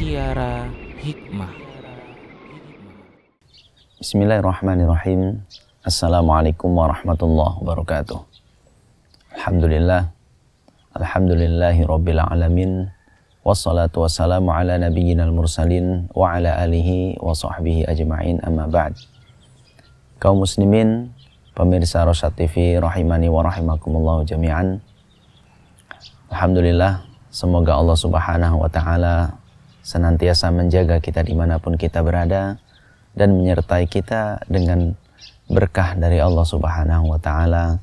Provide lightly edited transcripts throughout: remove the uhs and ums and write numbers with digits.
Mutiara Hikmah. Bismillahirrahmanirrahim. Assalamualaikum warahmatullahi wabarakatuh. Alhamdulillahi rabbil alamin. Wassalatu wassalamu ala nabiyyinal mursalin wa ala alihi wa sahbihi ajma'in, amma ba'd. Kaum muslimin, pemirsa Rosyad TV rahimani wa rahimakumullah jami'an. Alhamdulillah, semoga Allah subhanahu wa ta'ala senantiasa menjaga kita dimanapun kita berada dan menyertai kita dengan berkah dari Allah subhanahu wa ta'ala,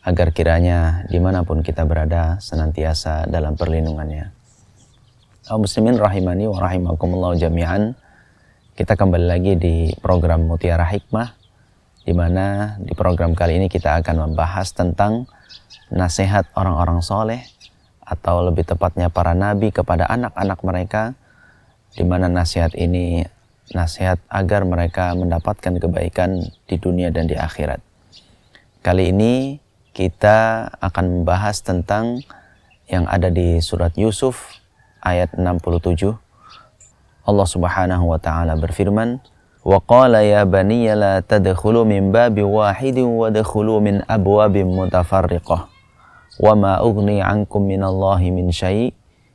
agar kiranya dimanapun kita berada senantiasa dalam perlindungannya. Kaum muslimin rahimani wa rahimakumullah jami'an, kita kembali lagi di program Mutiara Hikmah, di mana di program kali ini kita akan membahas tentang nasihat orang-orang soleh, atau lebih tepatnya para nabi kepada anak-anak mereka, di mana nasihat ini nasihat agar mereka mendapatkan kebaikan di dunia dan di akhirat. Kali ini kita akan membahas tentang yang ada di surat Yusuf ayat 67. Allah subhanahu wa ta'ala berfirman, wa qala ya baniya la tadkhulu min babi wahidin wa dakhulu min abwabin mutafarriqah wa ma ughni ankum minallahi min syai'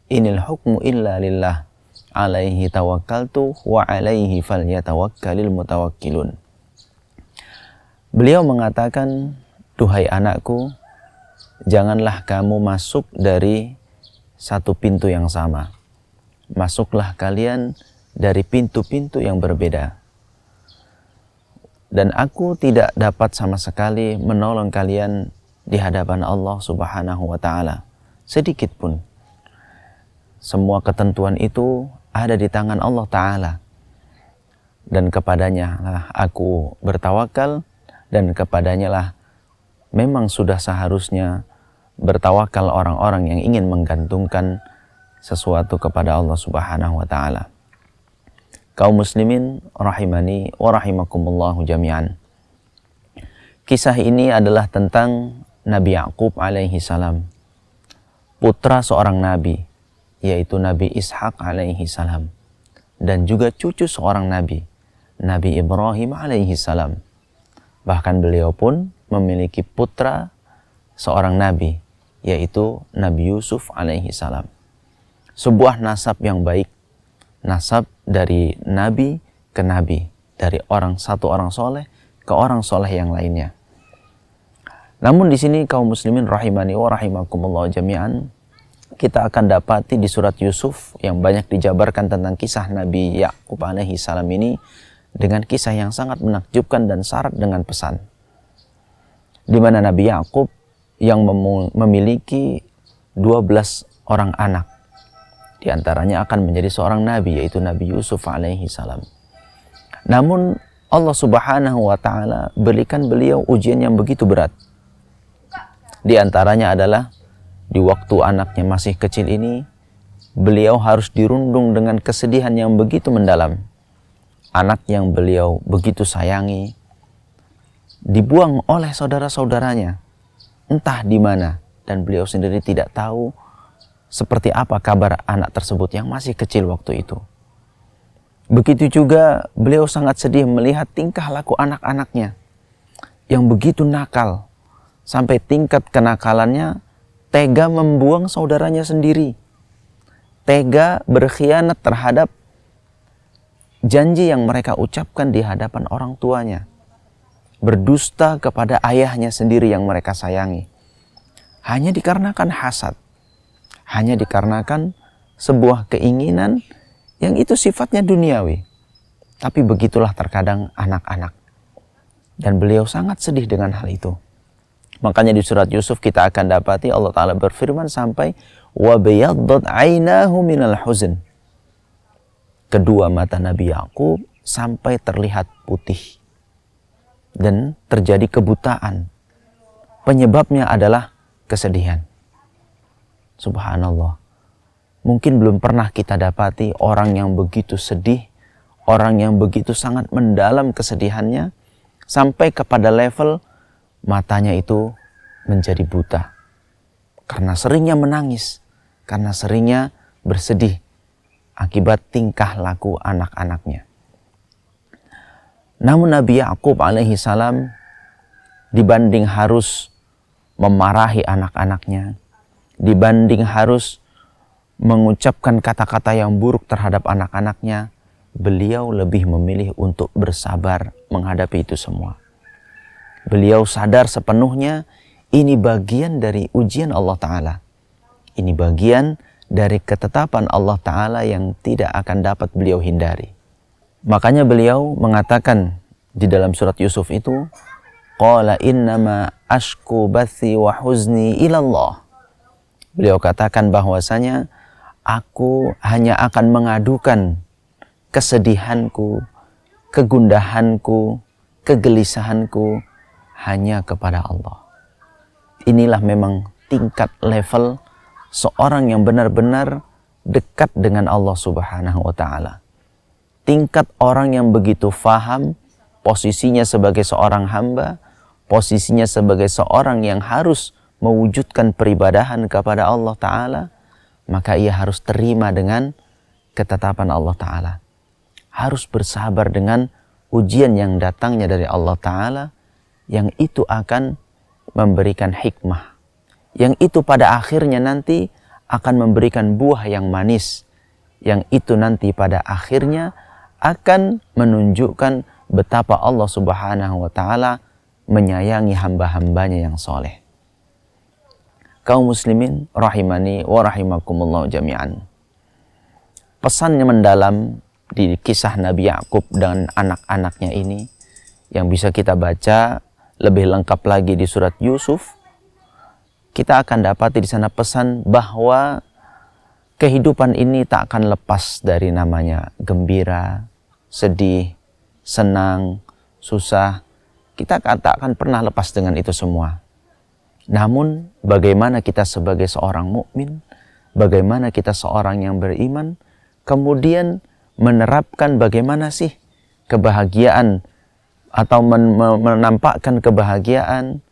inil hukmu illa lillah alaihi tawakkaltu wa alaihi falyatawakkalil mutawakkilun. Beliau mengatakan, duhai anakku, janganlah kamu masuk dari satu pintu yang sama. Masuklah kalian dari pintu-pintu yang berbeda. Dan aku tidak dapat sama sekali menolong kalian di hadapan Allah subhanahu wa ta'ala sedikit pun. Semua ketentuan itu ada di tangan Allah ta'ala, dan kepadanya lah aku bertawakal, dan kepadanya lah memang sudah seharusnya bertawakal orang-orang yang ingin menggantungkan sesuatu kepada Allah subhanahu wa ta'ala. Kaum muslimin rahimani wa rahimakumullahu jami'an. Kisah ini adalah tentang Nabi Ya'qub alaihi salam, putra seorang nabi, yaitu Nabi Ishak alaihi salam, dan juga cucu seorang nabi, Nabi Ibrahim alaihi salam. Bahkan beliau pun memiliki putra seorang nabi, yaitu Nabi Yusuf alaihi salam. Sebuah nasab yang baik, nasab dari nabi ke nabi, dari satu orang soleh ke orang soleh yang lainnya. Namun di sini kaum muslimin rahimani wa rahimakumullah jami'an, kita akan dapati di surat Yusuf yang banyak dijabarkan tentang kisah Nabi Ya'qub alaihi salam ini dengan kisah yang sangat menakjubkan dan syarat dengan pesan. Di mana Nabi Ya'qub yang memiliki 12 orang anak, di antaranya akan menjadi seorang nabi, yaitu Nabi Yusuf alaihi salam. Namun Allah subhanahu wa ta'ala berikan beliau ujian yang begitu berat. Di antaranya adalah di waktu anaknya masih kecil ini, beliau harus dirundung dengan kesedihan yang begitu mendalam. Anak yang beliau begitu sayangi dibuang oleh saudara-saudaranya, entah di mana, dan beliau sendiri tidak tahu seperti apa kabar anak tersebut yang masih kecil waktu itu. Begitu juga beliau sangat sedih melihat tingkah laku anak-anaknya yang begitu nakal, sampai tingkat kenakalannya tega membuang saudaranya sendiri, tega berkhianat terhadap janji yang mereka ucapkan di hadapan orang tuanya, berdusta kepada ayahnya sendiri yang mereka sayangi, hanya dikarenakan hasad, hanya dikarenakan sebuah keinginan yang itu sifatnya duniawi. Tapi begitulah terkadang anak-anak, dan beliau sangat sedih dengan hal itu. Makanya di surat Yusuf kita akan dapati Allah Ta'ala berfirman sampai wa biyaddat ainahu minal huzn. Kedua mata Nabi Ya'qub sampai terlihat putih dan terjadi kebutaan. Penyebabnya adalah kesedihan. Subhanallah. Mungkin belum pernah kita dapati orang yang begitu sedih, orang yang begitu sangat mendalam kesedihannya, sampai kepada level matanya itu menjadi buta karena seringnya menangis, karena seringnya bersedih akibat tingkah laku anak-anaknya. Namun Nabi Yakub alaihi salam dibanding harus memarahi anak-anaknya, dibanding harus mengucapkan kata-kata yang buruk terhadap anak-anaknya, beliau lebih memilih untuk bersabar menghadapi itu semua. Beliau sadar sepenuhnya ini bagian dari ujian Allah Ta'ala. Ini bagian dari ketetapan Allah Ta'ala yang tidak akan dapat beliau hindari. Makanya beliau mengatakan di dalam surat Yusuf itu, Qala innama ashku bathi wa huzni ilallah. Beliau katakan bahwasanya aku hanya akan mengadukan kesedihanku, kegundahanku, kegelisahanku hanya kepada Allah. Inilah memang tingkat level seorang yang benar-benar dekat dengan Allah Subhanahu wa Ta'ala. Tingkat orang yang begitu faham posisinya sebagai seorang hamba, posisinya sebagai seorang yang harus mewujudkan peribadahan kepada Allah Ta'ala, maka ia harus terima dengan ketetapan Allah Ta'ala. Harus bersabar dengan ujian yang datangnya dari Allah Ta'ala, yang itu akan memberikan hikmah, yang itu pada akhirnya nanti akan memberikan buah yang manis, yang itu nanti pada akhirnya akan menunjukkan betapa Allah Subhanahu wa Ta'ala menyayangi hamba-hambanya yang soleh. Kaum muslimin rahimani wa rahimakumullah jami'an. Pesan yang mendalam di kisah Nabi Yakub dan anak-anaknya ini yang bisa kita baca lebih lengkap lagi di surat Yusuf, kita akan dapati di sana pesan bahwa kehidupan ini tak akan lepas dari namanya gembira, sedih, senang, susah. Kita tak akan pernah lepas dengan itu semua. Namun bagaimana kita sebagai seorang mukmin, bagaimana kita seorang yang beriman, kemudian menerapkan bagaimana sih kebahagiaan atau menampakkan kebahagiaan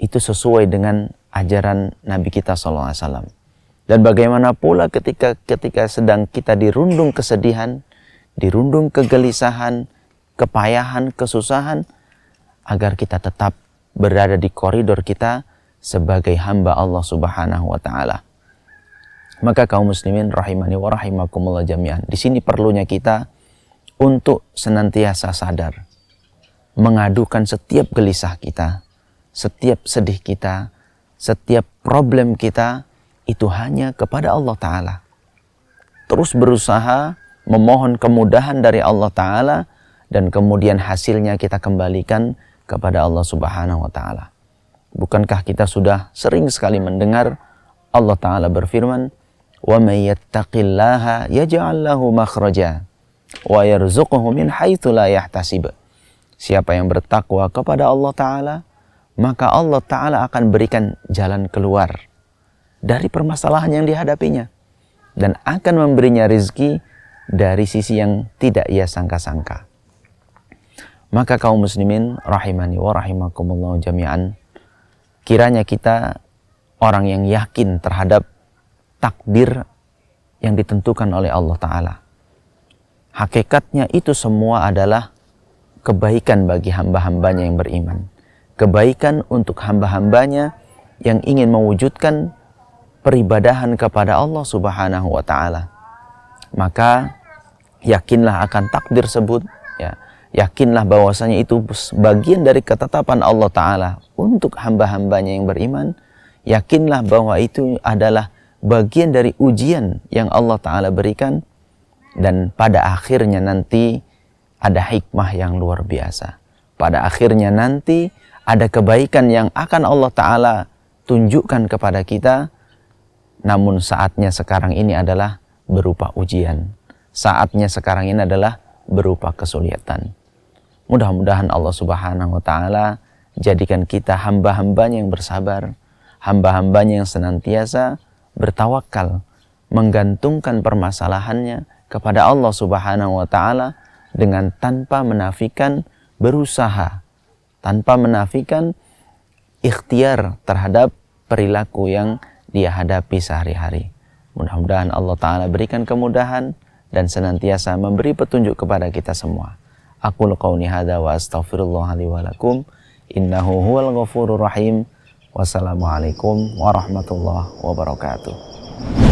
itu sesuai dengan ajaran Nabi kita SAW. Dan bagaimana pula ketika sedang kita dirundung kesedihan, dirundung kegelisahan, kepayahan, kesusahan, agar kita tetap berada di koridor kita sebagai hamba Allah Subhanahu wa Ta'ala. Maka kaum muslimin rahimani wa rahimakumullah jami'an, di sini perlunya kita untuk senantiasa sadar mengadukan setiap gelisah kita, setiap sedih kita, setiap problem kita itu hanya kepada Allah Ta'ala. Terus berusaha memohon kemudahan dari Allah Ta'ala, dan kemudian hasilnya kita kembalikan kepada Allah Subhanahu wa Ta'ala. Bukankah kita sudah sering sekali mendengar Allah Ta'ala berfirman, "Wa may yattaqillaha yaj'al lahu makhraja wa yarzuqhu min haitsu la yahtasib." Siapa yang bertakwa kepada Allah Ta'ala, maka Allah Ta'ala akan berikan jalan keluar dari permasalahan yang dihadapinya, dan akan memberinya rizki dari sisi yang tidak ia sangka-sangka. Maka kaum muslimin rahimani wa rahimakumullah jami'an, kiranya kita orang yang yakin terhadap takdir yang ditentukan oleh Allah Ta'ala. Hakikatnya itu semua adalah kebaikan bagi hamba-hambanya yang beriman. Kebaikan untuk hamba-hambanya yang ingin mewujudkan peribadahan kepada Allah Subhanahu wa Ta'ala. Maka yakinlah akan takdir tersebut, ya. Yakinlah bahwasanya itu bagian dari ketetapan Allah Ta'ala untuk hamba-hambanya yang beriman. Yakinlah bahwa itu adalah bagian dari ujian yang Allah Ta'ala berikan, dan pada akhirnya nanti ada hikmah yang luar biasa. Pada akhirnya nanti ada kebaikan yang akan Allah Ta'ala tunjukkan kepada kita. Namun saatnya sekarang ini adalah berupa ujian. Saatnya sekarang ini adalah berupa kesulitan. Mudah-mudahan Allah Subhanahu wa Ta'ala jadikan kita hamba-hambanya yang bersabar, hamba-hambanya yang senantiasa bertawakal, menggantungkan permasalahannya kepada Allah Subhanahu wa Ta'ala dengan tanpa menafikan berusaha, tanpa menafikan ikhtiar terhadap perilaku yang dia hadapi sehari-hari. Mudah-mudahan Allah Ta'ala berikan kemudahan dan senantiasa memberi petunjuk kepada kita semua. Aqulu qauli hadza wa astaghfirullah li wa lakum innahu huwal ghafurur rahim. Wassalamualaikum warahmatullahi wabarakatuh.